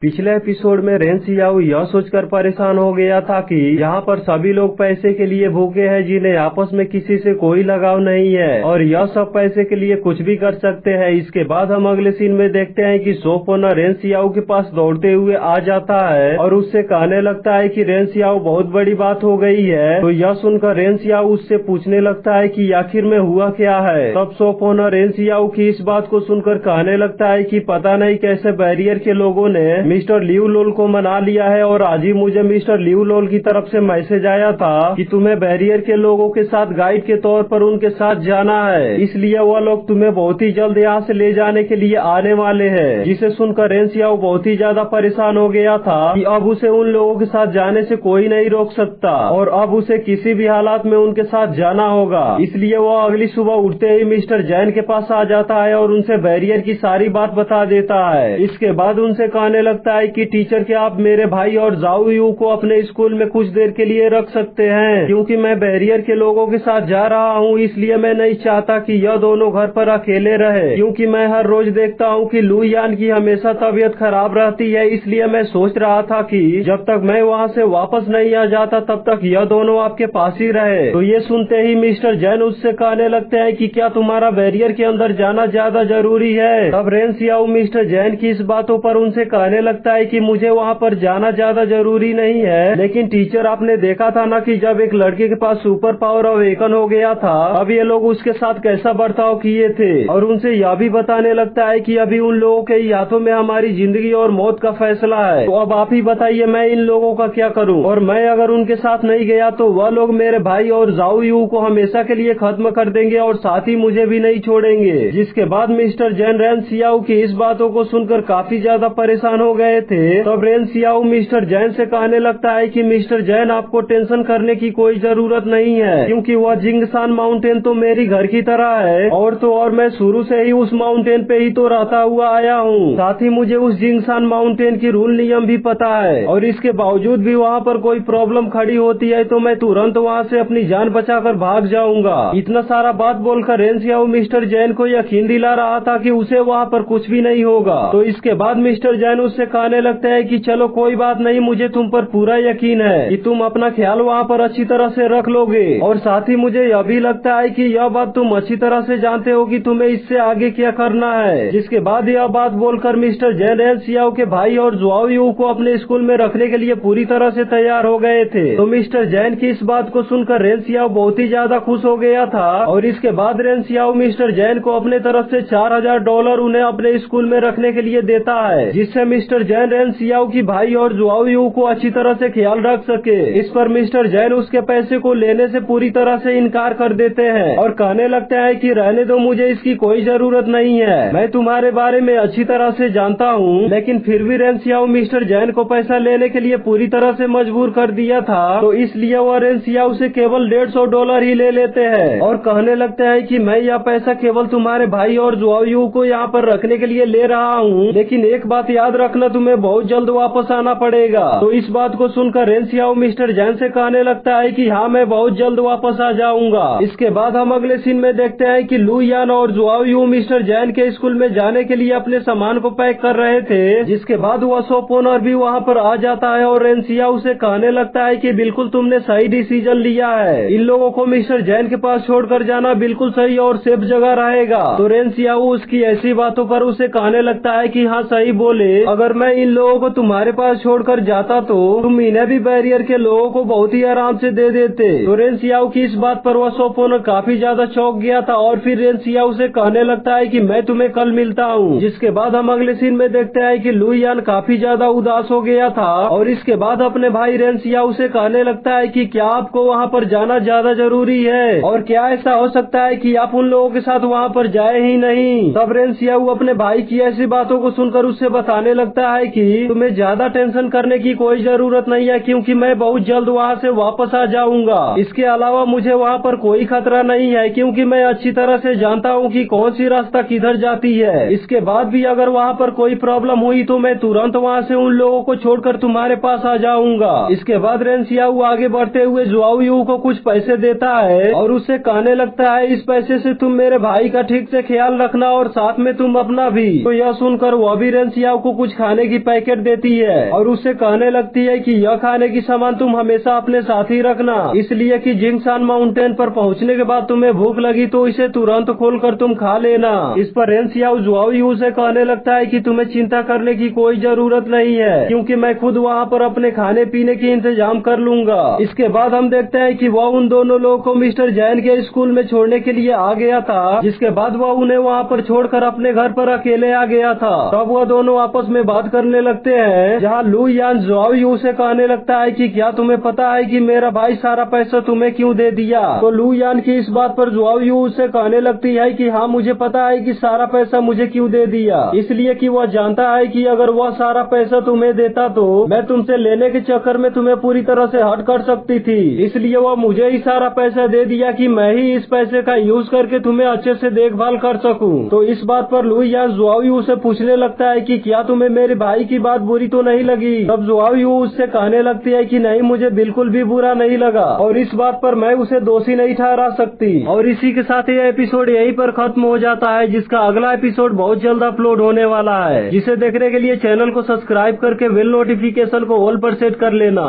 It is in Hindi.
पिछले एपिसोड में रेन सियाओ यह सोचकर परेशान हो गया था कि यहाँ पर सभी लोग पैसे के लिए भूखे हैं, जिन्हें आपस में किसी से कोई लगाव नहीं है और यह सब पैसे के लिए कुछ भी कर सकते हैं। इसके बाद हम अगले सीन में देखते हैं कि शॉप ओनर रेन सियाओ के पास दौड़ते हुए आ जाता है और उससे कहने लगता है कि रेन सियाओ बहुत बड़ी बात हो गई है। तो यह सुनकर रेन सियाओ उससे पूछने लगता है कि आखिर में हुआ क्या है। तब शॉप ओनर रेन सियाओ की इस बात को सुनकर कहने लगता है कि पता नहीं कैसे बैरियर के लोगों ने मिस्टर लियू लोल को मना लिया है और आज ही मुझे मिस्टर लियू लोल की तरफ से मैसेज आया था कि तुम्हें बैरियर के लोगों के साथ गाइड के तौर पर उनके साथ जाना है, इसलिए वह लोग तुम्हें बहुत ही जल्द यहाँ से ले जाने के लिए आने वाले हैं। जिसे सुनकर रेन सियाओ बहुत ही ज्यादा परेशान हो गया था कि अब उसे उन लोगों के साथ जाने से कोई नहीं रोक सकता और अब उसे किसी भी हालात में उनके साथ जाना होगा। इसलिए वह अगली सुबह उठते ही मिस्टर जैन के पास आ जाता है और उनसे बैरियर की सारी बात बता देता है। इसके बाद उनसे कहने लगता है कि टीचर क्या आप मेरे भाई और जाओ यू को अपने स्कूल में कुछ देर के लिए रख सकते हैं, क्योंकि मैं बैरियर के लोगों के साथ जा रहा हूँ, इसलिए मैं नहीं चाहता कि यह दोनों घर पर अकेले रहे, क्योंकि मैं हर रोज देखता हूँ कि लू यान की हमेशा तबीयत खराब रहती है। इसलिए मैं सोच रहा था कि जब तक मैं वहाँ से वापस नहीं आ जाता तब तक यह दोनों आपके पास ही रहे। तो ये सुनते ही मिस्टर जैन उससे कहने लगते हैं कि क्या तुम्हारा बैरियर के अंदर जाना ज्यादा जरूरी है। तब रेन सियाओ मिस्टर जैन की इस बातों पर उनसे कहने लगता है कि मुझे वहाँ पर जाना ज्यादा जरूरी नहीं है, लेकिन टीचर आपने देखा था ना कि जब एक लड़के के पास सुपर पावर अवेकन हो गया था अब ये लोग उसके साथ कैसा बर्ताव किए थे। और उनसे यह भी बताने लगता है कि अभी उन लोगों के हाथों में हमारी जिंदगी और मौत का फैसला है। तो अब आप ही बताइए मैं इन लोगों का क्या करूं, और मैं अगर उनके साथ नहीं गया तो वह लोग मेरे भाई और जाओ यू को हमेशा के लिए खत्म कर देंगे और साथ ही मुझे भी नहीं छोड़ेंगे। जिसके बाद मिस्टर जैन रेन सियाओ की इस बातों को सुनकर काफी ज्यादा परेशान हो गए थे। तब रेन सियाओ मिस्टर जैन से कहने लगता है कि मिस्टर जैन आपको टेंशन करने की कोई जरूरत नहीं है, क्योंकि वह जिंगसान माउंटेन तो मेरी घर की तरह है और तो और मैं शुरू से ही उस माउंटेन पे ही तो रहता हुआ आया हूँ। साथ ही मुझे उस जिंगसान माउंटेन की रूल नियम भी पता है और इसके बावजूद भी वहाँ पर कोई प्रॉब्लम खड़ी होती है तो मैं तुरंत वहाँ से अपनी जान बचाकर भाग जाऊंगा। इतना सारा बात बोलकर रेन सियाओ मिस्टर जैन को यकीन दिला रहा था कि उसे वहाँ पर कुछ भी नहीं होगा। तो इसके बाद मिस्टर जैन उससे कहने लगते हैं कि चलो कोई बात नहीं, मुझे तुम पर पूरा यकीन है कि तुम अपना ख्याल वहाँ पर अच्छी तरह से रख लोगे और साथ ही मुझे यह भी लगता है कि यह बात तुम अच्छी तरह से जानते हो कि तुम्हें इससे आगे क्या करना है। जिसके बाद यह बात बोलकर मिस्टर जैन रेन सियाओ के भाई और जुआओ यू को अपने स्कूल में रखने के लिए पूरी तरह से तैयार हो गए थे। तो मिस्टर जैन की इस बात को सुनकर रेन सियाओ बहुत ही ज्यादा खुश हो गया था और इसके बाद रेन सियाओ मिस्टर जैन को अपने तरफ से $4000 उन्हें अपने स्कूल में रखने के लिए देता है, जिससे मिस्टर जैन रेन सियाओ की भाई और जुआओ यू को अच्छी तरह से ख्याल रख सके। इस पर मिस्टर जैन उसके पैसे को लेने से पूरी तरह से इनकार कर देते हैं और कहने लगते हैं कि रहने दो, मुझे इसकी कोई जरूरत नहीं है, मैं तुम्हारे बारे में अच्छी तरह से जानता हूँ। लेकिन फिर भी रेन सियाओ मिस्टर जैन को पैसा लेने के लिए पूरी तरह से मजबूर कर दिया था, तो इसलिए वह रेन सियाओ से केवल $150 ही ले लेते हैं और कहने लगते हैं कि मैं यह पैसा केवल तुम्हारे भाई और जुआओ यू को यहाँ पर रखने के लिए ले रहा हूँ, लेकिन एक बात याद रखना, तुम्हें बहुत जल्द वापस आना पड़ेगा। तो इस बात को सुनकर रेन सियाओ मिस्टर जैन से कहने लगता है कि हाँ मैं बहुत जल्द वापस आ जाऊंगा। इसके बाद हम अगले सीन में देखते हैं कि लू यान और जुआओ यू मिस्टर जैन के स्कूल में जाने के लिए अपने सामान को पैक कर रहे थे। जिसके बाद वह शॉप ओनर भी वहाँ पर आ जाता है और रेन सियाओ से कहने लगता है कि बिल्कुल तुमने सही डिसीजन लिया है, इन लोगों को मिस्टर जैन के पास छोड़कर जाना बिल्कुल सही और सेफ जगह रहेगा। तो रेन सियाओ उसकी ऐसी बातों पर उसे कहने लगता है कि हाँ सही बोले, अगर मैं इन लोगों को तुम्हारे पास छोड़कर जाता तो तुम इन्हें भी बैरियर के लोगों को बहुत ही आराम से दे देते। तो रेन सियाओ की इस बात पर वह शॉप ओनर काफी ज्यादा चौंक गया था और फिर रेन सियाओ से कहने लगता है कि मैं तुम्हें कल मिलता हूँ। जिसके बाद हम अगले सीन में देखते हैं कि लू यान काफी ज्यादा उदास हो गया था और इसके बाद अपने भाई रेन सियाओ से कहने लगता है कि क्या आपको वहाँ पर जाना ज्यादा जरूरी है और क्या ऐसा हो सकता है कि आप उन लोगों के साथ वहाँ पर जाए ही नहीं। तब रेन सियाओ अपने भाई की ऐसी बातों को सुनकर उससे बताने लगता है कि तुम्हें ज्यादा टेंशन करने की कोई जरूरत नहीं है, क्योंकि मैं बहुत जल्द वहाँ से वापस आ जाऊंगा। इसके अलावा मुझे वहाँ पर कोई खतरा नहीं है, क्योंकि मैं अच्छी तरह से जानता हूँ कि कौन सी रास्ता किधर जाती है। इसके बाद भी अगर वहाँ पर कोई प्रॉब्लम हुई तो मैं तुरंत वहाँ से उन लोगों को छोड़कर तुम्हारे पास आ जाऊंगा। इसके बाद रेन सियाओ आगे बढ़ते हुए जुआओ यू को कुछ पैसे देता है और उससे कहने लगता है इस पैसे से तुम मेरे भाई का ठीक से ख्याल रखना और साथ में तुम अपना भी। तो यह सुनकर वह भी रेन सियाओ को कुछ खाने खाने की पैकेट देती है और उससे कहने लगती है कि यह खाने की सामान तुम हमेशा अपने साथ ही रखना, इसलिए कि जिंगशान माउंटेन पर पहुंचने के बाद तुम्हें भूख लगी तो इसे तुरंत खोलकर तुम खा लेना। इस पर रेन सियाओ जुआओ यू से कहने लगता है कि तुम्हें चिंता करने की कोई जरूरत नहीं है, क्योंकि मैं खुद वहाँ पर अपने खाने पीने की इंतजाम कर लूंगा। इसके बाद हम देखते हैं कि वह उन दोनों लोगों को मिस्टर जैन के स्कूल में छोड़ने के लिए आ गया था, जिसके बाद वह उन्हें वहाँ पर छोड़कर अपने घर पर अकेले आ गया था। तब वह दोनों आपस में बात करने लगते हैं, जहाँ लू यान जुआओ यू से कहने लगता है कि क्या तुम्हें पता है कि मेरा भाई सारा पैसा तुम्हें क्यों दे दिया? तो लू यान की इस बात पर जुआओ यू उससे कहने लगती है कि हाँ, मुझे पता है कि सारा पैसा मुझे क्यों दे दिया, इसलिए कि वह जानता है कि अगर वह सारा पैसा तुम्हें देता तो मैं तुमसे लेने के चक्कर में तुम्हें पूरी तरह से हट कर सकती थी, इसलिए वह मुझे ही सारा पैसा दे दिया कि मैं ही इस पैसे का यूज करके तुम्हें अच्छे से देखभाल कर सकूं। तो इस बात पर लू यान जुआओ यू से पूछने लगता है कि क्या तुम्हें मेरे भाई की बात बुरी तो नहीं लगी? तब जुआओ यू उससे कहने लगती है कि नहीं, मुझे बिल्कुल भी बुरा नहीं लगा और इस बात पर मैं उसे दोषी नहीं ठहरा सकती। और इसी के साथ यह एपिसोड यहीं पर खत्म हो जाता है, जिसका अगला एपिसोड बहुत जल्द अपलोड होने वाला है, जिसे देखने के लिए चैनल को सब्सक्राइब करके बेल नोटिफिकेशन को ऑल पर सेट कर लेना।